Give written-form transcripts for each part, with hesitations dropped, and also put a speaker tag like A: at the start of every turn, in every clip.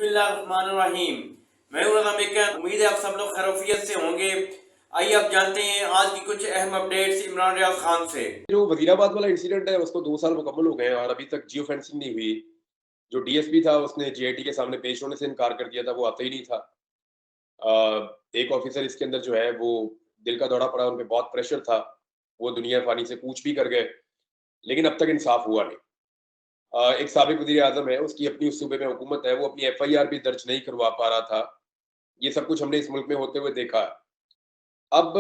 A: बिस्मिल्लाहिर्रहमानिर्रहीम। मैं हूं रज़ा मेकर। उम्मीद है आप सब लोग खैरियत से होंगे। आइए आप जानते हैं आज की कुछ अहम अपडेट्स इमरान रियाज खान से।
B: जो वजीराबाद वाला इंसिडेंट है उसको 2 साल मुकम्मल हो गए हैं और अभी तक जियो फेंसिंग नहीं हुई। जो डीएसपी था उसने जीआईटी के सामने पेश होने से इनकार कर दिया था, वो आता ही नहीं था। एक ऑफिसर इसके अंदर जो है वो दिल का दौरा पड़ा, उन पे बहुत प्रेशर था, वो दुनिया फानी से कूच भी कर गए, लेकिन अब तक इंसाफ हुआ नहीं। एक साबिक वजीर आजम है, उसकी अपनी उस सूबे में हुकूमत है, वो अपनी एफआईआर भी दर्ज नहीं करवा पा रहा था। ये सब कुछ हमने इस मुल्क में होते हुए देखा है। अब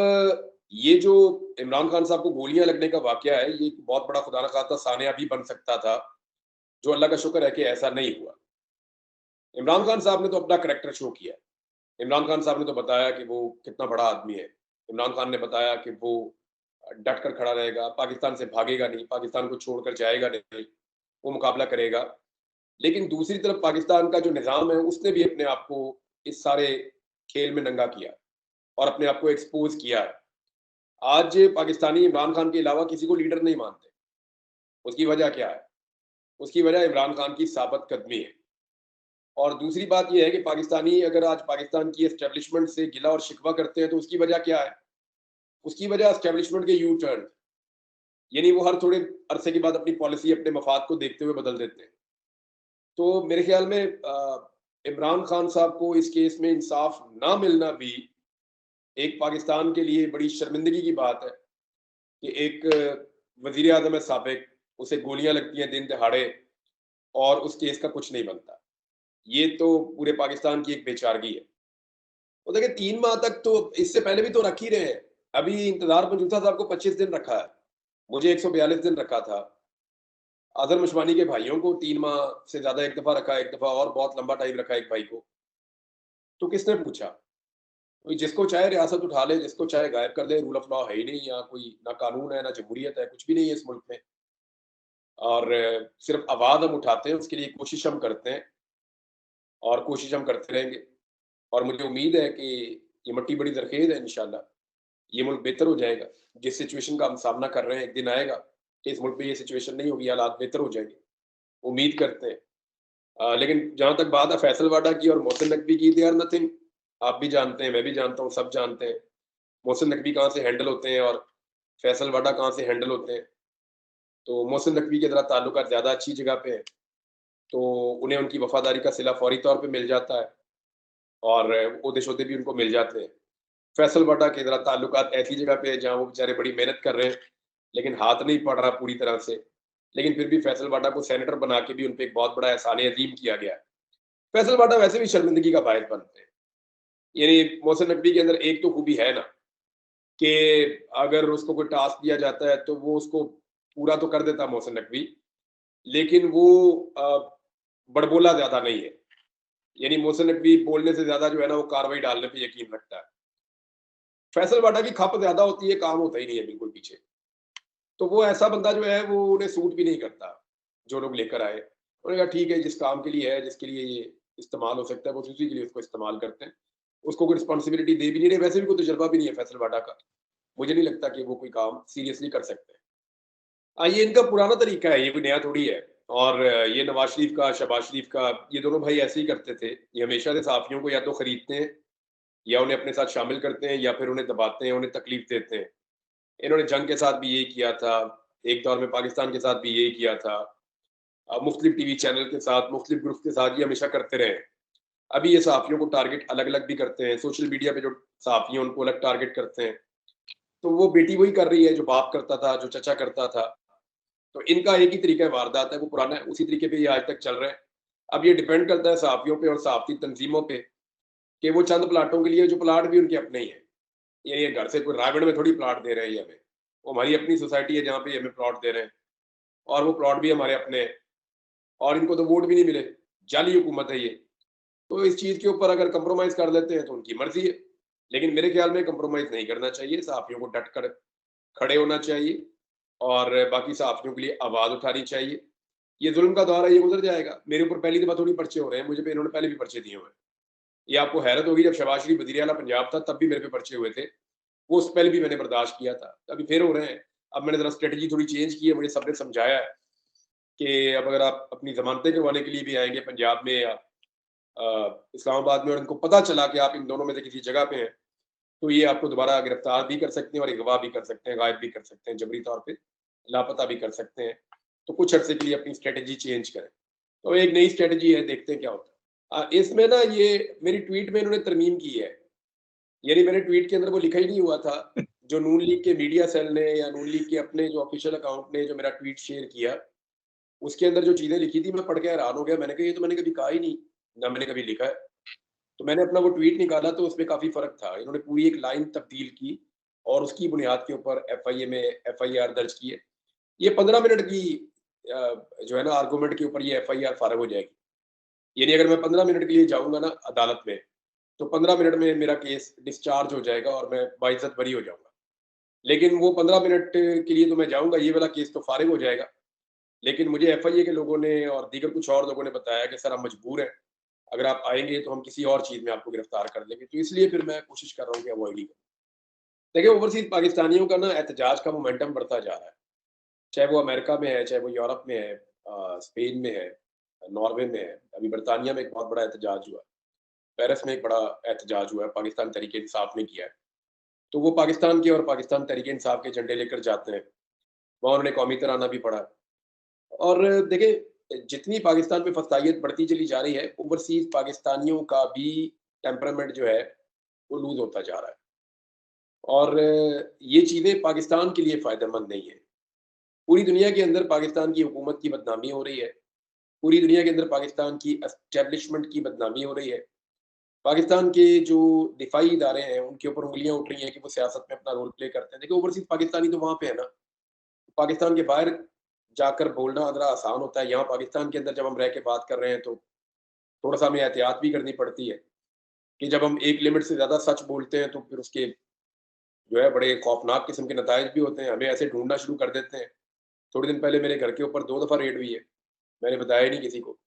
B: ये जो इमरान खान साहब को गोलियां लगने का वाकया है, ये एक बहुत बड़ा खुदा न खास्ता सानिया भी बन सकता था, जो अल्लाह का शुक्र है कि ऐसा नहीं हुआ। इमरान खान साहब ने तो अपना करैक्टर शो किया। इमरान खान साहब ने तो बताया कि वो कितना बड़ा आदमी है। इमरान खान ने बताया कि वो डट कर खड़ा रहेगा, पाकिस्तान से भागेगा नहीं, पाकिस्तान को छोड़कर जाएगा नहीं, वो मुकाबला करेगा। लेकिन दूसरी तरफ पाकिस्तान का जो निज़ाम है, उसने भी अपने आप को इस सारे खेल में नंगा किया और अपने आप को एक्सपोज़ किया है। आज पाकिस्तानी इमरान खान के अलावा किसी को लीडर नहीं मानते। उसकी वजह क्या है? उसकी वजह इमरान खान की साबित कदमी है। और दूसरी बात ये है कि पाकिस्तानी अगर आज पाकिस्तान की एस्टेब्लिशमेंट से गिला और शिकवा करते हैं, तो उसकी वजह क्या है? उसकी वजह एस्टेब्लिशमेंट के यू टर्न, यानी वो हर थोड़े अरसे के बाद अपनी पॉलिसी अपने मफाद को देखते हुए बदल देते हैं। तो मेरे ख्याल में इमरान खान साहब को इस केस में इंसाफ ना मिलना भी एक पाकिस्तान के लिए बड़ी शर्मिंदगी की बात है कि एक वजीर आजम है साबिक, उसे गोलियां लगती हैं दिन दहाड़े और उस केस का कुछ नहीं बनता। ये तो पूरे पाकिस्तान की एक बेचारगी है। तो देखिए 3 माह तक तो इससे पहले भी तो रख ही रहे हैं। अभी इंतजार मंजूसा साहब को 25 दिन रखा है, मुझे 142 दिन रखा था। आजम उस्मानी के भाइयों को 3 माह से ज्यादा एक दफा रखा, एक दफा और बहुत लंबा टाइम रखा एक भाई को। तो किसने पूछा? कोई जिसको चाहे रियासत उठा ले, जिसको चाहे गायब कर दे, रूल ऑफ लॉ है ही नहीं, यहाँ कोई ना कानून है ना जमहूरियत है, कुछ भी नहीं है इस मुल्क में। और सिर्फ आवाज हम उठाते हैं, उसके लिए कोशिश हम करते हैं और कोशिश हम करते रहेंगे। और मुझे उम्मीद है कि ये मिट्टी बड़ी ज़रख़ेज़ है, इंशाल्लाह ये मुल्क बेहतर हो जाएगा। जिस सिचुएशन का हम सामना कर रहे हैं, एक दिन आएगा कि इस मुल्क में ये सिचुएशन नहीं होगी, हालात बेहतर हो जाएंगे। उम्मीद करते हैं। लेकिन जहाँ तक बात है फैसल वाडा की और मोहसिन नकवी की, दे आर नथिंग। आप भी जानते हैं, मैं भी जानता हूँ, सब जानते हैं। मोहसिन नकवी कहाँ से हैंडल होते हैं और फैसल वाडा कहाँ से हैंडल होते हैं। तो मोहसिन नकवी के ज़रा ताल्लुकात ज़्यादा अच्छी जगह पे हैं, तो उन्हें उनकी वफ़ादारी का सिला फ़ौरी तौर पे मिल जाता है और ओहदे-शोहदे भी उनको मिल जाते हैं। फैसल वाडा के ज़रा ताल्लुकात ऐसी जगह पे है जहाँ वो बेचारे बड़ी मेहनत कर रहे हैं, लेकिन हाथ नहीं पड़ रहा पूरी तरह से। लेकिन फिर भी फैसल वाडा को सेनेटर बना के भी उन पे एक बहुत बड़ा एहसान अज़ीम किया गया है। फैसल वाडा वैसे भी शर्मिंदगी का बायस बनते हैं। यानी मोहसिन नकवी के अंदर एक तो खूबी है ना कि अगर उसको कोई टास्क दिया जाता है तो वो उसको पूरा तो कर देता है मोहसिन नकवी, लेकिन वो बड़बोला ज़्यादा नहीं है। यानी मोहसिन नकवी बोलने से ज़्यादा जो है ना वो कार्रवाई डालने पे यकीन रखता है। फैसल वाडा की खप ज़्यादा होती है, काम होता ही नहीं है बिल्कुल पीछे। तो वो ऐसा बंदा जो है वो उन्हें सूट भी नहीं करता, जो लोग लेकर आए। उन्होंने कहा ठीक है, जिस काम के लिए है, जिसके लिए ये इस्तेमाल हो सकता है, बस उसी के लिए उसको इस्तेमाल करते हैं। उसको कोई रिस्पॉन्सिबिलिटी दे भी नहीं रहे, वैसे भी कोई तजुर्बा भी नहीं है फैसल वाडा का। मुझे नहीं लगता कि वो कोई काम सीरियसली कर सकते हैं। ये इनका पुराना तरीका है, ये कोई नया थोड़ी है। और ये नवाज शरीफ का, शहबाज शरीफ का, ये दोनों भाई ऐसे ही करते थे। ये हमेशा से सहाफ़ियों को या तो खरीदते हैं या उन्हें अपने साथ शामिल करते हैं या फिर उन्हें दबाते हैं, उन्हें तकलीफ देते हैं। इन्होंने जंग के साथ भी यही किया था, एक दौर में पाकिस्तान के साथ भी यही किया था। मुख्तलिफ टीवी चैनल के साथ, मुख्तलिफ ग्रुप के साथ ये हमेशा करते रहे हैं। अभी ये सहाफ़ियों को टारगेट अलग-अलग भी करते हैं, सोशल मीडिया पे जो सहाफ़ी हैं उनको अलग टारगेट करते हैं। तो वो बेटी वही कर रही है जो बाप करता था, जो चचा करता था। तो इनका एक ही तरीका वारदात है, वो पुराना है, उसी तरीके पे ये आज तक चल रहा है। अब ये डिपेंड करता है सहाफ़ियों पे और सहाफ़ती तंज़ीमों पे कि वो चंद प्लाटों के लिए, जो प्लाट भी उनके अपने ही हैं। ये घर से कोई रायगढ़ में थोड़ी प्लाट दे रहे हैं ये हमें। वो हमारी अपनी सोसाइटी है जहाँ पे ये हमें प्लॉट दे रहे हैं और वो प्लॉट भी हमारे अपने हैं और इनको तो वोट भी नहीं मिले। जाली हुकूमत है ये। तो इस चीज़ के ऊपर अगर कंप्रोमाइज़ कर लेते हैं तो उनकी मर्ज़ी है। लेकिन मेरे ख्याल में कंप्रोमाइज़ नहीं करना चाहिए, सहाफ़ियों को डट कर खड़े होना चाहिए और बाकी सहाफ़ियों के लिए आवाज़ उठानी चाहिए। ये ज़ुल्म का दौर है, ये गुज़र जाएगा। मेरे ऊपर पहली दफ़ा थोड़ी पर्चे हो रहे हैं, मुझे पे इन्होंने पहले भी पर्चे दिए हुए हैं। ये आपको हैरत होगी, जब शहबाज शरीफ वज़ीर आला पंजाब था तब भी मेरे पे पर्चे हुए थे। वो उससे पहले भी मैंने बर्दाश्त किया था, अभी फिर हो रहे हैं। अब मैंने ज़रा स्ट्रैटेजी थोड़ी चेंज की है, मुझे सबने समझाया है कि अब अगर आप अपनी ज़मानतें करवाने के लिए भी आएँगे पंजाब में या इस्लामाबाद में और इनको पता चला कि आप इन दोनों में से किसी जगह पे हैं, तो ये आपको दोबारा गिरफ्तार भी कर सकते हैं और अगवा भी कर सकते हैं, गायब भी कर सकते हैं, जबरी तौर पे लापता भी कर सकते हैं। तो कुछ अरसे के लिए अपनी स्ट्रैटेजी चेंज करें। तो एक नई स्ट्रैटेजी है, देखते हैं क्या होता है। इसमें ना ये मेरी ट्वीट में इन्होंने तरमीम की है। यानी मेरे ट्वीट के अंदर वो लिखा ही नहीं हुआ था। जो नून लीग के मीडिया सेल ने या नून लीग के अपने जो ऑफिशियल अकाउंट ने जो मेरा ट्वीट शेयर किया, उसके अंदर जो चीज़ें लिखी थी मैं पढ़ के हैरान हो गया। मैंने कहा ये तो मैंने कभी कहा ही नहीं, ना मैंने कभी लिखा है। तो मैंने अपना वो ट्वीट निकाला तो उसमें काफ़ी फ़र्क था। इन्होंने पूरी एक लाइन तब्दील की और उसकी बुनियाद के ऊपर एफआईए में एफआईआर दर्ज की है। ये 15 मिनट की जो है ना आर्गुमेंट के ऊपर ये एफआईआर फ़ारिग हो जाएगी। यानी अगर मैं 15 मिनट के लिए जाऊँगा ना अदालत में, तो 15 मिनट में मेरा केस डिस्चार्ज हो जाएगा और मैं बाइज़्ज़त बरी हो जाऊँगा। लेकिन वो 15 मिनट के लिए तो मैं जाऊँगा, ये वाला केस तो फ़ारिग हो जाएगा। लेकिन मुझे एफआईए के लोगों ने और दीगर कुछ और लोगों ने बताया कि सर हम मजबूर हैं, अगर आप आएँगे तो हम किसी और चीज़ में आपको गिरफ्तार कर लेंगे। तो इसलिए फिर मैं कोशिश कर रहा हूँ कि अवॉइड ही करूँ। देखिए ओवरसीज़ पाकिस्तानियों का ना एहतजाज का मोमेंटम बढ़ता जा रहा है। चाहे वो अमेरिका में है, चाहे वो यूरोप में है, स्पेन में है, नॉर्वे में है। अभी बर्तानिया में एक बहुत बड़ा एहतजाज हुआ है। पेरिस में एक बड़ा एहतजाज हुआ है, पाकिस्तान तहरीक-ए-इंसाफ ने किया है। तो वो पाकिस्तान के और पाकिस्तान तहरीक-ए-इंसाफ के झंडे लेकर जाते हैं। वहाँ उन्होंने कौमी तराना भी पढ़ा। और देखिए, जितनी पाकिस्तान में फसाइयत बढ़ती चली जा रही है, ओवरसीज़ पाकिस्तानियों का भी टेम्परामेंट जो है, वो लूज़ होता जा रहा है। और ये चीज़ें पाकिस्तान के लिए फ़ायदेमंद नहीं है। पूरी दुनिया के अंदर पाकिस्तान की हुकूमत की बदनामी हो रही है। पूरी दुनिया के अंदर पाकिस्तान की एस्टेब्लिशमेंट की बदनामी हो रही है। पाकिस्तान के जो दिफाई इदारे हैं, उनके ऊपर उँगलियाँ उठ रही हैं कि वो सियासत में अपना रोल प्ले करते हैं। देखिए, ओवरसीज़ पाकिस्तानी तो वहाँ पे है ना। पाकिस्तान के बाहर जाकर बोलना ज़रा आसान होता है। यहाँ पाकिस्तान के अंदर जब हम रह के बात कर रहे हैं, तो थोड़ा-सा हमें एहतियात भी करनी पड़ती है कि जब हम एक लिमिट से ज़्यादा सच बोलते हैं, तो फिर उसके जो है बड़े खौफनाक किस्म के नताइज भी होते हैं। हमें ऐसे ढूँढना शुरू कर देते हैं। थोड़े दिन पहले मेरे घर के ऊपर 2 दफ़ा रेड हुई है। मैंने बताया ही नहीं किसी को।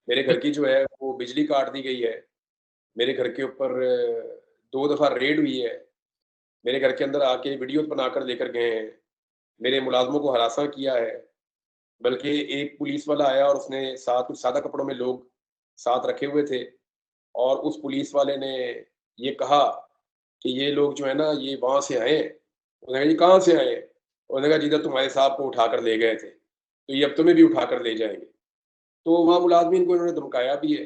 B: मेरे घर की जो है वो बिजली काट दी गई है। मेरे घर के ऊपर 2 दफ़ा रेड हुई है। मेरे घर के अंदर आके वीडियोज़ बनाकर लेकर गए हैं। मेरे मुलाज़िमों को हरासा किया है। बल्कि एक पुलिस वाला आया और उसने साथ कुछ सादा कपड़ों में लोग साथ रखे हुए थे और उस पुलिस वाले ने ये कहा कि ये लोग जो है ना ये वहाँ से आए हैं। उन्होंने कहा, "ये कहाँ से आए हैं?" उन्होंने कहा, "जिधर तुम्हारे साहब को उठाकर ले गए थे, तो ये अब तुम्हें भी उठाकर ले जाएँगे।" तो वहाँ मुलाज़िमीन को इन्होंने धमकाया भी है।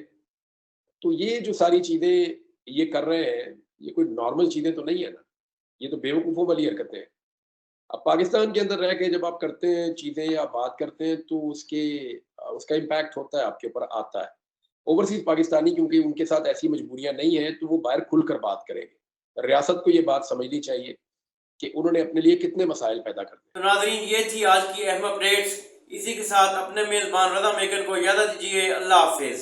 B: तो ये जो सारी चीज़ें ये कर रहे हैं, ये कोई नॉर्मल चीज़ें तो नहीं है ना। ये तो बेवकूफ़ों वाली हरकतें हैं। अब पाकिस्तान के अंदर रह के जब आप करते हैं चीज़ें या बात करते हैं तो उसका इम्पैक्ट होता है, आपके ऊपर आता है। ओवरसीज़ पाकिस्तानी क्योंकि उनके साथ ऐसी मजबूरियाँ नहीं हैं, तो वो बाहर खुलकर बात करेंगे। रियासत को ये बात समझनी चाहिए कि उन्होंने अपने लिए कितने मसाइल पैदा कर दिए।
A: तो नाज़रीन, ये थी आज की अहम अपडेट्स। इसी के साथ अपने मेज़बान रज़ा मेकन को इजाज़त दीजिए। अल्लाह हाफ़िज़।